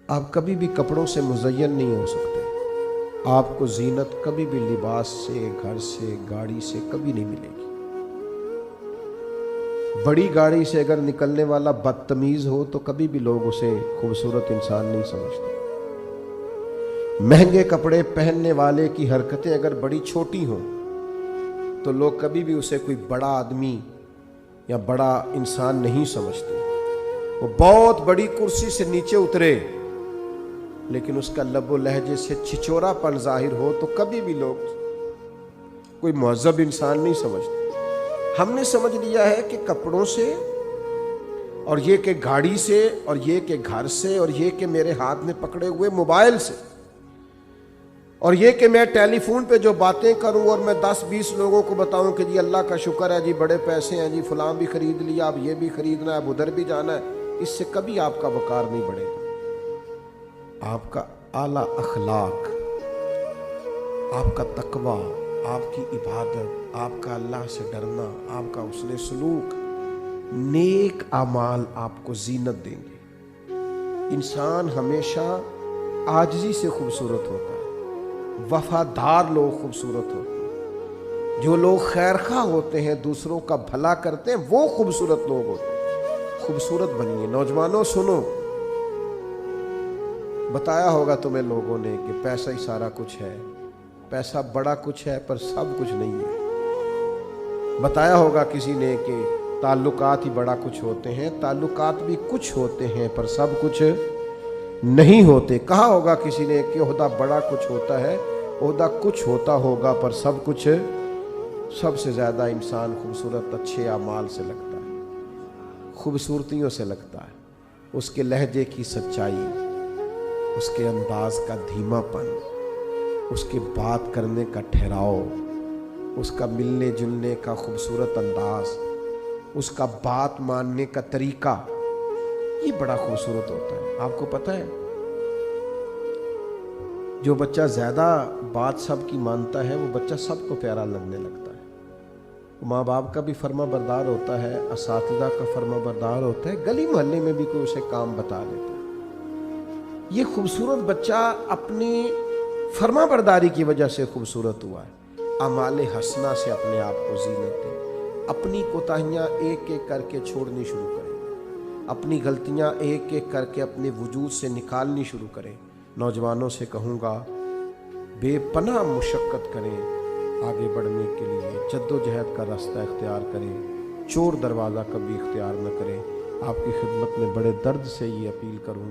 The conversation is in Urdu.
آپ کبھی بھی کپڑوں سے مزین نہیں ہو سکتے۔ آپ کو زینت کبھی بھی لباس سے، گھر سے، گاڑی سے کبھی نہیں ملے گی۔ بڑی گاڑی سے اگر نکلنے والا بدتمیز ہو تو کبھی بھی لوگ اسے خوبصورت انسان نہیں سمجھتے۔ مہنگے کپڑے پہننے والے کی حرکتیں اگر بڑی چھوٹی ہوں تو لوگ کبھی بھی اسے کوئی بڑا آدمی یا بڑا انسان نہیں سمجھتے۔ وہ بہت بڑی کرسی سے نیچے اترے لیکن اس کا لب و لہجے سے چھچورا پن ظاہر ہو تو کبھی بھی لوگ کوئی مہذب انسان نہیں سمجھتے۔ ہم نے سمجھ لیا ہے کہ کپڑوں سے، اور یہ کہ گاڑی سے، اور یہ کہ گھر سے، اور یہ کہ میرے ہاتھ میں پکڑے ہوئے موبائل سے، اور یہ کہ میں ٹیلی فون پہ جو باتیں کروں اور میں 10-20 لوگوں کو بتاؤں کہ جی اللہ کا شکر ہے، جی بڑے پیسے ہیں، جی فلاں بھی خرید لیا، اب یہ بھی خریدنا ہے، اب ادھر بھی جانا ہے، اس سے کبھی آپ کا وقار نہیں بڑھے گا۔ آپ کا اعلیٰ اخلاق، آپ کا تقوی، آپ کی عبادت، آپ کا اللہ سے ڈرنا، آپ کا حسن سلوک، نیک اعمال آپ کو زینت دیں گے۔ انسان ہمیشہ عاجزی سے خوبصورت ہوتا ہے۔ وفادار لوگ خوبصورت ہوتے ہیں۔ جو لوگ خیرخواہ ہوتے ہیں، دوسروں کا بھلا کرتے ہیں، وہ خوبصورت لوگ ہوتے ہیں۔ خوبصورت بنیے۔ نوجوانوں سنو، بتایا ہوگا تمہیں لوگوں نے کہ پیسہ ہی سارا کچھ ہے، پیسہ بڑا کچھ ہے پر سب کچھ نہیں ہے۔ بتایا ہوگا کسی نے کہ تعلقات ہی بڑا کچھ ہوتے ہیں، تعلقات بھی کچھ ہوتے ہیں پر سب کچھ نہیں ہوتے۔ کہا ہوگا کسی نے کہ عہدہ بڑا کچھ ہوتا ہے، عہدہ کچھ ہوتا ہوگا پر سب کچھ۔ سب سے زیادہ انسان خوبصورت اچھے اعمال سے لگتا ہے، خوبصورتیوں سے لگتا ہے۔ اس کے لہجے کی سچائی، اس کے انداز کا دھیما پن، اس کے بات کرنے کا ٹھہراؤ، اس کا ملنے جلنے کا خوبصورت انداز، اس کا بات ماننے کا طریقہ، یہ بڑا خوبصورت ہوتا ہے۔ آپ کو پتہ ہے جو بچہ زیادہ بات سب کی مانتا ہے وہ بچہ سب کو پیارا لگنے لگتا ہے۔ ماں باپ کا بھی فرما بردار ہوتا ہے، اساتذہ کا فرما بردار ہوتا ہے، گلی محلے میں بھی کوئی اسے کام بتا دیتا ہے۔ یہ خوبصورت بچہ اپنی فرما برداری کی وجہ سے خوبصورت ہوا ہے۔ اعمال حسنہ سے اپنے آپ کو زینت دے۔ اپنی کوتاہیاں ایک ایک کر کے چھوڑنی شروع کریں، اپنی غلطیاں ایک ایک کر کے اپنے وجود سے نکالنی شروع کریں۔ نوجوانوں سے کہوں گا بے پناہ مشقت کریں، آگے بڑھنے کے لیے جد و جہد کا راستہ اختیار کریں، چور دروازہ کبھی اختیار نہ کریں۔ آپ کی خدمت میں بڑے درد سے یہ اپیل کروں گا۔